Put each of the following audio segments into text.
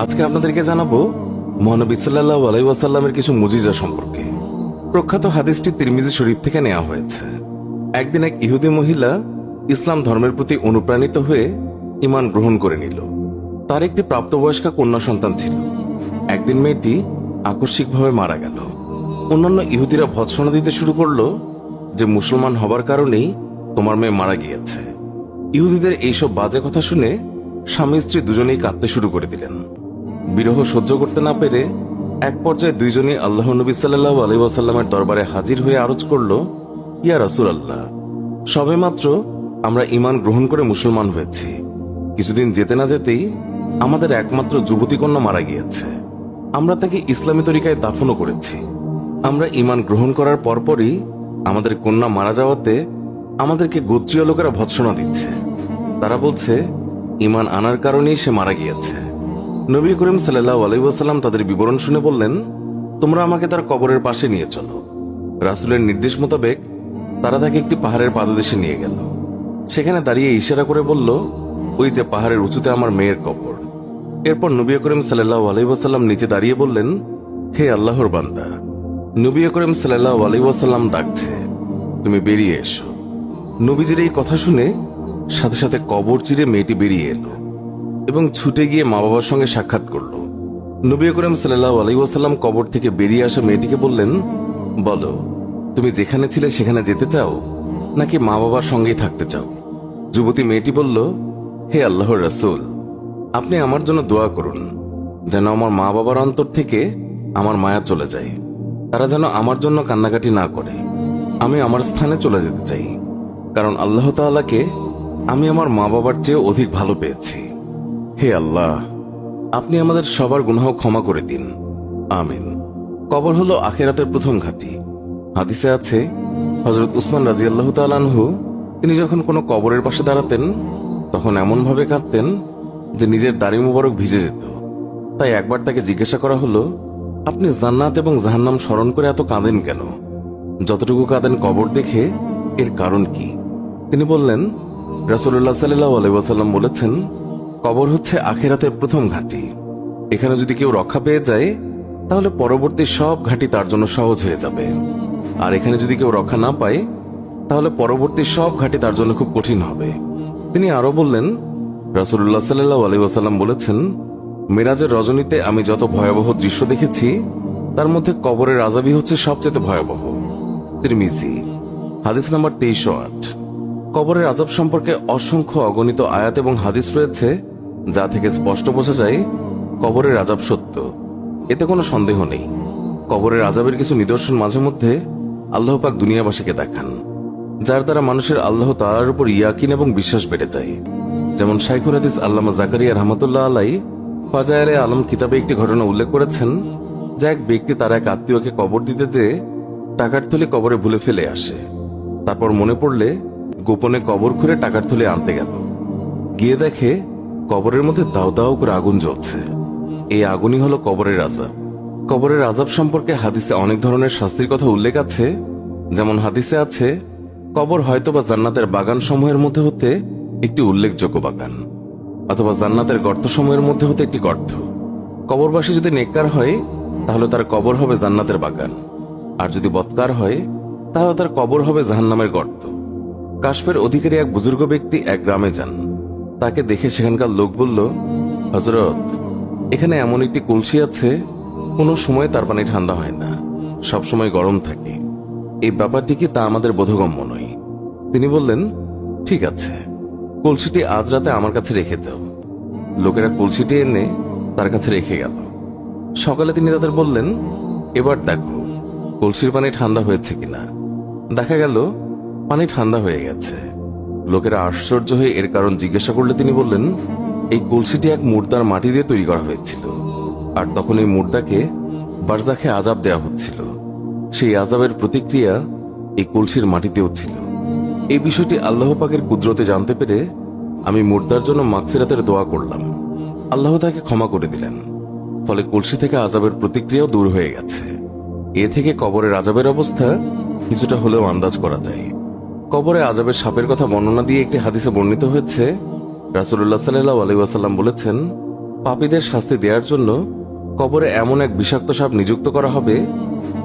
আজকে আপনাদেরকে জানাবো মহানবী সাল্লাল্লাহু আলাইহি ওয়াসাল্লামের কিছু মুজিজা সম্পর্কে। প্রখ্যাত হাদিসটি তিরমিজি শরীফ থেকে নেওয়া হয়েছে। একদিন এক ইহুদি মহিলা ইসলাম ধর্মের প্রতি অনুপ্রাণিত হয়ে ঈমান গ্রহণ করে নিল। তার একটি প্রাপ্তবয়স্কা কন্যা সন্তান ছিল। একদিন মেয়েটি আকস্মিকভাবে মারা গেল। অন্যান্য ইহুদিরা ভৎসনা দিতে শুরু করলো যে মুসলমান হবার কারণেই তোমার মেয়ে মারা গিয়েছে। ইহুদিদের এইসব বাজে কথা শুনে স্বামী স্ত্রী দুজনেই কাঁদতে শুরু করে দিলেন। বিরহ সহ্য করতে না পেরে এক পর্যায়ে দুইজনই আল্লাহ নবী সাল্লাল্লাহু আলাইহি ওয়াসাল্লামের দরবারে হাজির হয়ে আরজ করল, ইয়া রাসূলুল্লাহ, সবেমাত্র আমরা ঈমান গ্রহণ করে মুসলমান হয়েছি। কিছুদিন যেতে না যেতেই আমাদের একমাত্র যুবতী কন্যা মারা গিয়েছে। আমরা তাকে ইসলামী তরিকায় দাফনও করেছি। আমরা ঈমান গ্রহণ করার পরপরই আমাদের কন্যা মারা যাওয়াতে আমাদেরকে গোত্রীয় লোকেরা ভৎসনা দিচ্ছে। তারা বলছে ঈমান আনার কারণেই সে মারা গিয়েছে। নবী করিম সাল্লাল্লাহু আলাইহি ওয়াসাল্লাম তাদের বিবরণ শুনে বললেন, তোমরা আমাকে তার কবরের পাশে নিয়ে চলো। রাসূলের নির্দেশ মোতাবেক তারা তাকে একটি পাহাড়ের পাদদেশে নিয়ে গেল। সেখানে দাঁড়িয়ে ইশারা করে বলল, ওই যে পাহাড়ের উঁচুতে আমার মেয়ের কবর। এরপর নবী করিম সাল্লাল্লাহু আলাইহি ওয়াসাল্লাম নিচে দাঁড়িয়ে বললেন, হে আল্লাহর বান্দা। নবী করিম সাল্লাল্লাহু আলাইহি ওয়াসাল্লাম ডাকছে, তুমি বেরিয়ে এসো। নবীজির এই কথা শুনে সাথে সাথে কবর চিরে মেয়েটি বেরিয়ে এলো এবং ছুটে গিয়ে মা বাবার সঙ্গে সাক্ষাৎ করল। নবী করিম সাল্লাল্লাহু আলাইহি ওয়াসাল্লাম কবর থেকে বেরিয়ে আসা মেয়েটিকে বললেন, বলো, তুমি যেখানে ছিলে সেখানে যেতে চাও নাকি মা বাবার সঙ্গেই থাকতে চাও? যুবতী মেয়েটি বলল, হে আল্লাহর রাসূল, আপনি আমার জন্য দোয়া করুন যেন আমার মা বাবার অন্তর থেকে আমার মায়া চলে যায়। তারা যেন আমার জন্য কান্নাকাটি না করে। আমি আমার স্থানে চলে যেতে চাই, কারণ আল্লাহ তাআলাকে আমি আমার মা বাবার চেয়ে অধিক ভালো পেয়েছি। হে আল্লাহ, আপনি আমাদের সবার গুনাহ ক্ষমা করে দিন, আমিন। কবর হলো আখিরাতের প্রথম ঘাঁটি। হাদিসে আছে, হযরত উসমান রাদিয়াল্লাহু তাআলা আনহু তিনি যখন কোনো কবরের পাশে দাঁড়াতেন তখন এমনভাবে কাঁদতেন যে নিজের দাড়ি মুবারক ভিজে যেত। তাই একবার তাকে জিজ্ঞাসা করা হলো, আপনি জান্নাত এবং জাহান্নাম স্মরণ করে এত কাঁদেন কেন? যতটুকু কাঁদেন কবর দেখে, এর কারণ কি? তিনি বললেন, রাসূলুল্লাহ সাল্লাল্লাহু আলাইহি ওয়াসাল্লাম বলেছেন, কবর হচ্ছে আখিরাতের প্রথম ঘাঁটি। এখানে যদি কেউ রক্ষা পেয়ে যায় তাহলে পরবর্তী সব ঘাঁটি তার জন্য সহজ হয়ে যাবে। আর এখানে যদি কেউ রক্ষা না পায় তাহলে পরবর্তী সব ঘাঁটি তার জন্য খুব কঠিন হবে। তিনি আরো বললেন, রাসূলুল্লাহ সাল্লাল্লাহু আলাইহি ওয়াসাল্লাম বলেছেন, মেরাজের রজনীতে আমি যত ভয়াবহ দৃশ্য দেখেছি তার মধ্যে কবরের আযাবই হচ্ছে সবচেয়ে ভয়াবহ। তিরমিজি, হাদিস নাম্বার 2308। কবরের আযাব সম্পর্কে অসংখ্য অগণিত আয়াত এবং হাদিস রয়েছে যা থেকে স্পষ্ট বোঝা যায় কবরের আযাব সত্য। এতে কোনো সন্দেহ নেই। কবরের আযাবের কিছু নিদর্শন মাঝে মধ্যে আল্লাহ পাক দুনিয়াবাসীকে দেখান, যার দ্বারা মানুষের আল্লাহ তাআলার উপর ইয়াকিন এবং বিশ্বাস বেড়ে যায়। যেমন শাইখুল হাদিস আল্লামা জাকারিয়া রাহমাতুল্লাহ আলাইহি ফাজায়েলে আলম কিতাবে একটি ঘটনা উল্লেখ করেছেন, যে এক ব্যক্তি তার এক আত্মীয়কে কবর দিতে যেয়ে টাকার থলি কবরে ভুলে ফেলে আসে। তারপর মনে পড়লে গোপনে কবর খুঁড়ে টাকার থলি আনতে গেল। গিয়ে দেখে কবরের মধ্যে দাও দাও করে আগুন জ্বলছে। এই আগুনই হলো কবরের আযাব। কবরের আযাব সম্পর্কে হাদিসে অনেক ধরনের শাস্তির কথা উল্লেখ আছে। যেমন হাদিসে আছে, কবর হয়তোবা জান্নাতের বাগান সমূহের মধ্যে হতে একটি উল্লেখযোগ্য বাগান, অথবা জান্নাতের গর্ত সমূহের মধ্যে হতে একটি গর্ত। কবরবাসী যদি নেককার হয় তাহলে তার কবর হবে জান্নাতের বাগান, আর যদি বদকার হয় তাহলে তার কবর হবে জাহান্নামের গর্ত। কাশফের অধিকারী এক বুজুর্গ ব্যক্তি এক গ্রামে যান। তাকে দেখে সেখানকার লোক বলল, হযরত, এখানে এমন একটি কলসি আছে, কোনো সময় তার পানি ঠান্ডা হয় না, সবসময় গরম থাকে। এই ব্যাপারটি কি তা আমাদের বোধগম্য নয়। তিনি বললেন, ঠিক আছে, কলসিটি আজ রাতে আমার কাছে রেখে যাও। লোকেরা কলসিটি এনে তার কাছে রেখে গেল। সকালে তিনি তাদের বললেন, এবার দেখো কলসির পানি ঠান্ডা হয়েছে কিনা। দেখা গেল পানি ঠান্ডা হয়ে গেছে। লোকেরা আশ্চর্য হয়ে এর কারণ জিজ্ঞাসা করলে তিনি বললেন, এই কলসিটি এক মুর্দার মাটি দিয়ে তৈরি করা হয়েছিল, আর তখন এই মুর্দাকে বারজাখে আযাব দেওয়া হচ্ছিল। সেই আযাবের প্রতিক্রিয়া এই কলসির মাটিতেও ছিল। এই বিষয়টি আল্লাহ পাকের কুদরতে জানতে পেরে আমি মুর্দার জন্য মাগফিরাতের দোয়া করলাম। আল্লাহ তাকে ক্ষমা করে দিলেন। ফলে কলসি থেকে আযাবের প্রতিক্রিয়াও দূর হয়ে গেছে। এ থেকে কবরের আযাবের অবস্থা কিছুটা হলেও আন্দাজ করা যায়। কবরে আযাবের সাপের কথা বর্ণনা দিয়ে একটি হাদিসে বর্ণিত হয়েছে, রাসূলুল্লাহ সাল্লাল্লাহু আলাইহি ওয়াসাল্লাম বলেছেন, পাপীদের শাস্তি দেওয়ার জন্য কবরে এমন এক বিষাক্ত সাপ নিযুক্ত করা হবে,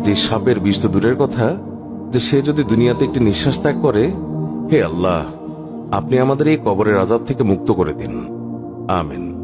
যে সাপের বিষ তো দূরের কথা, যে সে যদি দুনিয়াতে একটি নিঃশ্বাস ত্যাগ করে, হে আল্লাহ, আপনি আমাদের এই কবরের আযাব থেকে মুক্ত করে দিন। আমিন।